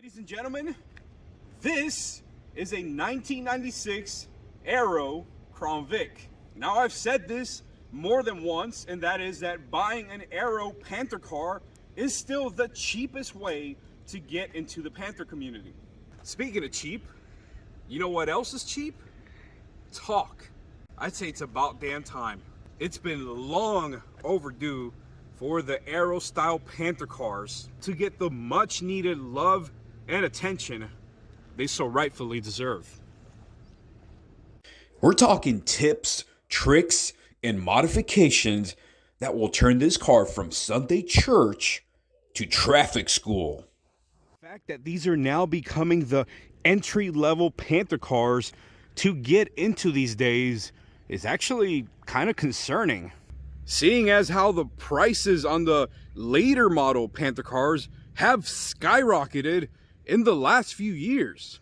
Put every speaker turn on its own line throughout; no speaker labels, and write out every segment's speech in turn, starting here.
Ladies and gentlemen, this is a 1996 Aero Crown Vic. Now, I've said this more than once, and that is that buying an Aero Panther car is still the cheapest way to get into the Panther community. Speaking of cheap, you know what else is cheap? Talk. I'd say it's about damn time. It's been long overdue for the Aero style Panther cars to get the much needed love and attention they so rightfully deserve.
We're talking tips, tricks, and modifications that will turn this car from Sunday church to traffic school.
The fact that these are now becoming the entry-level Panther cars to get into these days is actually kind of concerning. Seeing as how the prices on the later model Panther cars have skyrocketed in the last few years.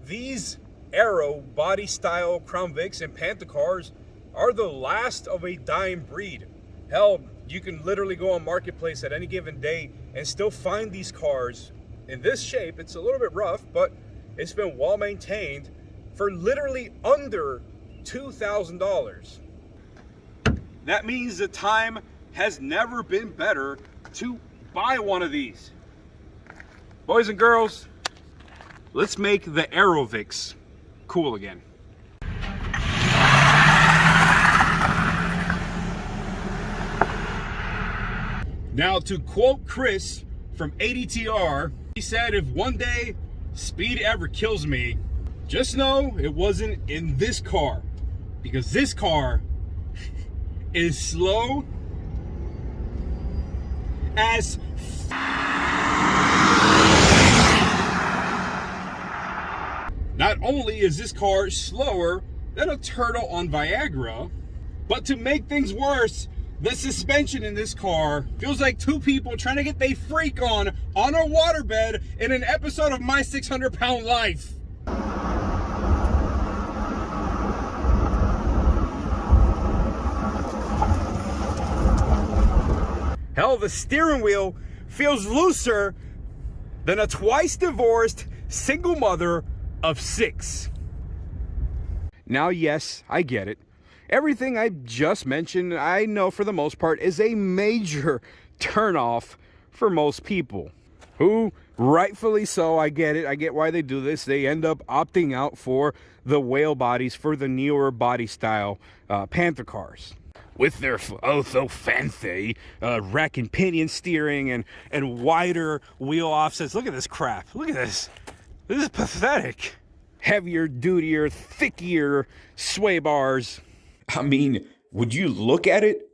These Aero body style Crown Vics and Panther cars are the last of a dying breed. Hell, you can literally go on Marketplace at any given day and still find these cars in this shape. It's a little bit rough, but it's been well maintained for literally under $2,000. That means the time has never been better to buy one of these. Boys and girls, let's make the Aero Vics cool again. Now, to quote Chris from ADTR, he said, if one day speed ever kills me, just know it wasn't in this car, because this car is slow as Not only is this car slower than a turtle on Viagra, but to make things worse, the suspension in this car feels like two people trying to get their freak on a waterbed in an episode of My 600 Pound Life. Hell, the steering wheel feels looser than a twice divorced single mother of 6. Now, yes, I get it. Everything I just mentioned, I know for the most part, is a major turnoff for most people. Who, rightfully so, I get it. I get why they do this. They end up opting out for the whale bodies, for the newer body style Panther cars. With their oh so fancy rack and pinion steering and wider wheel offsets. Look at this crap. Look at this. This is pathetic. Heavier, dutier, thickier sway bars.
I mean, would you look at it?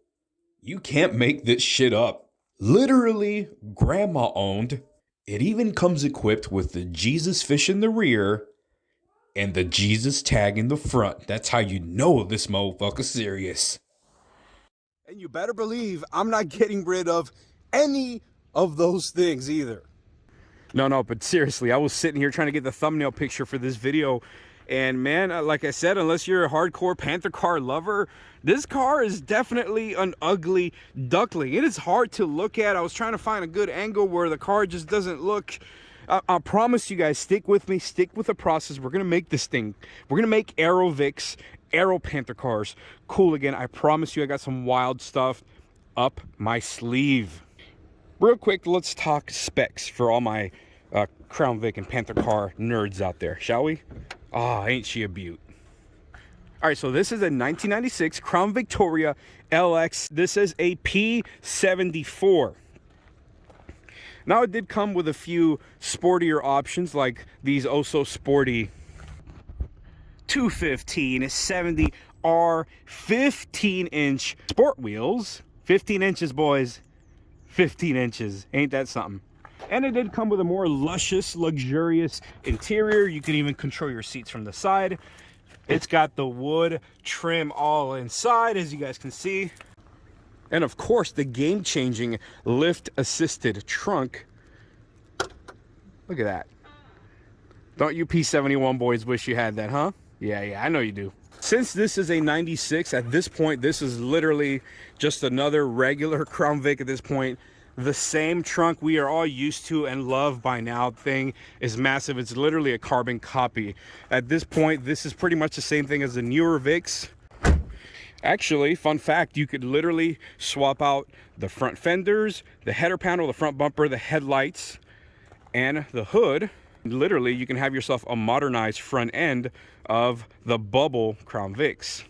You can't make this shit up. Literally, grandma owned. It even comes equipped with the Jesus fish in the rear and the Jesus tag in the front. That's how you know this motherfucker's serious.
And you better believe I'm not getting rid of any of those things either. No, but seriously, I was sitting here trying to get the thumbnail picture for this video. And man, like I said, unless you're a hardcore Panther car lover, this car is definitely an ugly duckling. It is hard to look at. I was trying to find a good angle where the car just doesn't look. I promise you guys, stick with me, stick with the process. We're going to make this thing. We're going to make Aero Vics, Aero Panther cars cool again. I promise you, I got some wild stuff up my sleeve. Real quick, let's talk specs for all my Crown Vic and Panther car nerds out there, shall we? Ah, ain't she a beaut. All right, so this is a 1996 Crown Victoria LX. This is a P74. Now, it did come with a few sportier options, like these oh so sporty 215 70 R 15-inch sport wheels. 15 inches, boys. 15 inches. Ain't that something? And it did come with a more luscious, luxurious interior. You can even control your seats from the side. It's got the wood trim all inside, as you guys can see. And of course, the game-changing lift-assisted trunk. Look at that. Don't you P71 boys wish you had that, huh? Yeah, I know you do. Since this is a 96, at this point, this is literally just another regular Crown Vic at this point. the same trunk we are all used to and love by now. Thing is massive. It's literally a carbon copy. At this point, this is pretty much the same thing as the newer Vics. Actually, fun fact, you could literally swap out the front fenders, the header panel, the front bumper, the headlights, and the hood. Literally, you can have yourself a modernized front end of the bubble Crown Vics,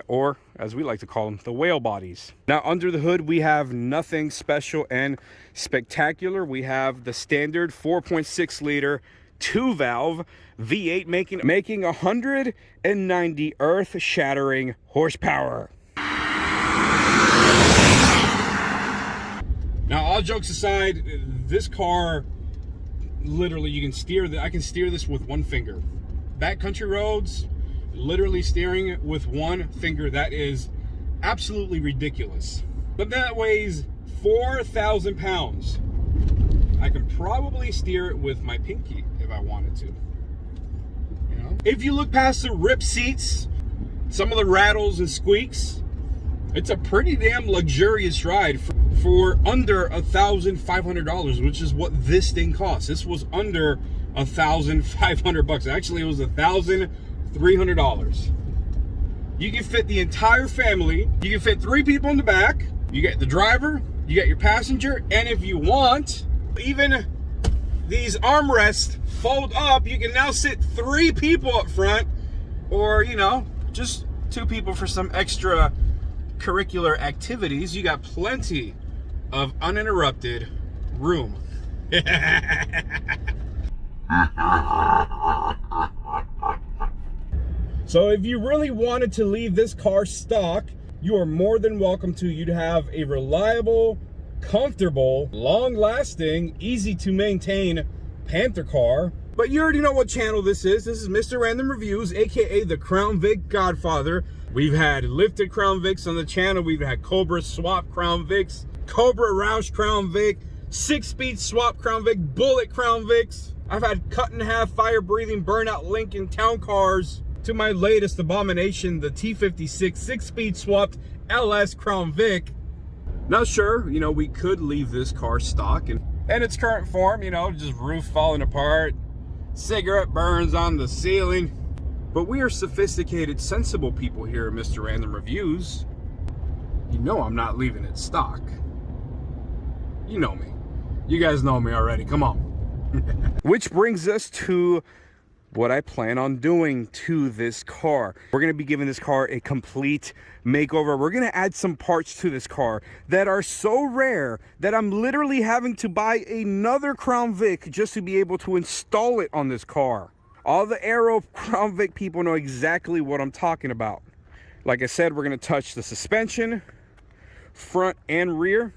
or as we like to call them, the whale bodies. Now, under the hood, we have nothing special and spectacular. We have the standard 4.6 liter 2-valve V8 making 190 earth-shattering horsepower. Now, all jokes aside, this car, literally, you can steer. I can steer this with one finger. Backcountry roads, literally steering it with one finger. That is absolutely ridiculous. But that weighs 4,000 pounds. I can probably steer it with my pinky if I wanted to. You know? If you look past the ripped seats, some of the rattles and squeaks, it's a pretty damn luxurious ride for under $1,500, which is what this thing costs. This was under $1,500. Actually, it was $1,300. You can fit the entire family. You can fit 3 people in the back. You get the driver, you get your passenger, and if you want, even these armrests fold up. You can now sit 3 people up front, or, you know, just 2 people for some extra curricular activities. You got plenty of uninterrupted room. So if you really wanted to leave this car stock, you are more than welcome to. You'd have a reliable, comfortable, long-lasting, easy to maintain Panther car. But you already know what channel this is. This is Mr. Random Reviews, aka the Crown Vic Godfather. We've had lifted Crown Vics on the channel. We've had Cobra swap Crown Vics, Cobra Roush Crown Vic, 6-speed swap Crown Vic, Bullet Crown Vics. I've had cut in half, fire-breathing, burnout Lincoln town cars, to my latest abomination, the T56 6-speed swapped LS Crown Vic. Now, sure, you know, we could leave this car stock and in its current form, you know, just roof falling apart, cigarette burns on the ceiling. But we are sophisticated, sensible people here at Mr. Random Reviews. You know I'm not leaving it stock. You know me. You guys know me already. Come on. Which brings us to what I plan on doing to this car. We're going to be giving this car a complete makeover. We're going to add some parts to this car that are so rare that I'm literally having to buy another Crown Vic just to be able to install it on this car. All the Aero Crown Vic people know exactly what I'm talking about. Like I said, we're going to touch the suspension, front and rear.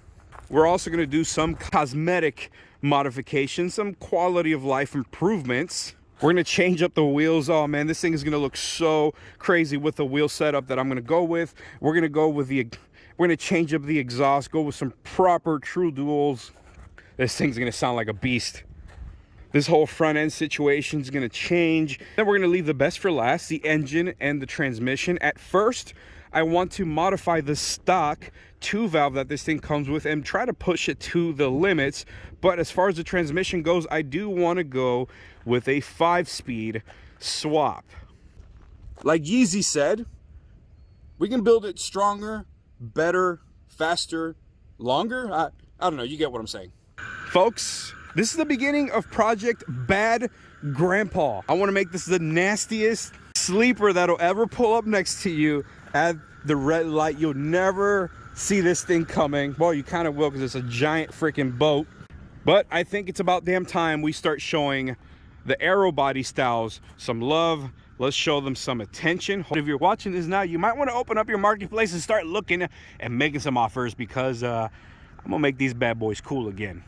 We're also going to do some cosmetic modifications, some quality of life improvements. We're going to change up the wheels. Oh man, this thing is going to look so crazy with the wheel setup that I'm going to go with. We're going to change up the exhaust, go with some proper true duals. This thing's going to sound like a beast. This whole front end situation is going to change. Then we're going to leave the best for last, the engine and the transmission. At first, I want to modify the stock 2-valve that this thing comes with and try to push it to the limits. But as far as the transmission goes, I do want to go with a 5-speed swap. Like Yeezy said, we can build it stronger, better, faster, longer. I don't know, you get what I'm saying. Folks, this is the beginning of Project Bad Grandpa. I want to make this the nastiest sleeper that'll ever pull up next to you at the red light. You'll never see this thing coming. Well, you kind of will because it's a giant freaking boat. But I think it's about damn time we start showing the Aero body styles some love. Let's show them some attention. If you're watching this now, you might want to open up your marketplace and start looking and making some offers, because I'm gonna make these bad boys cool again.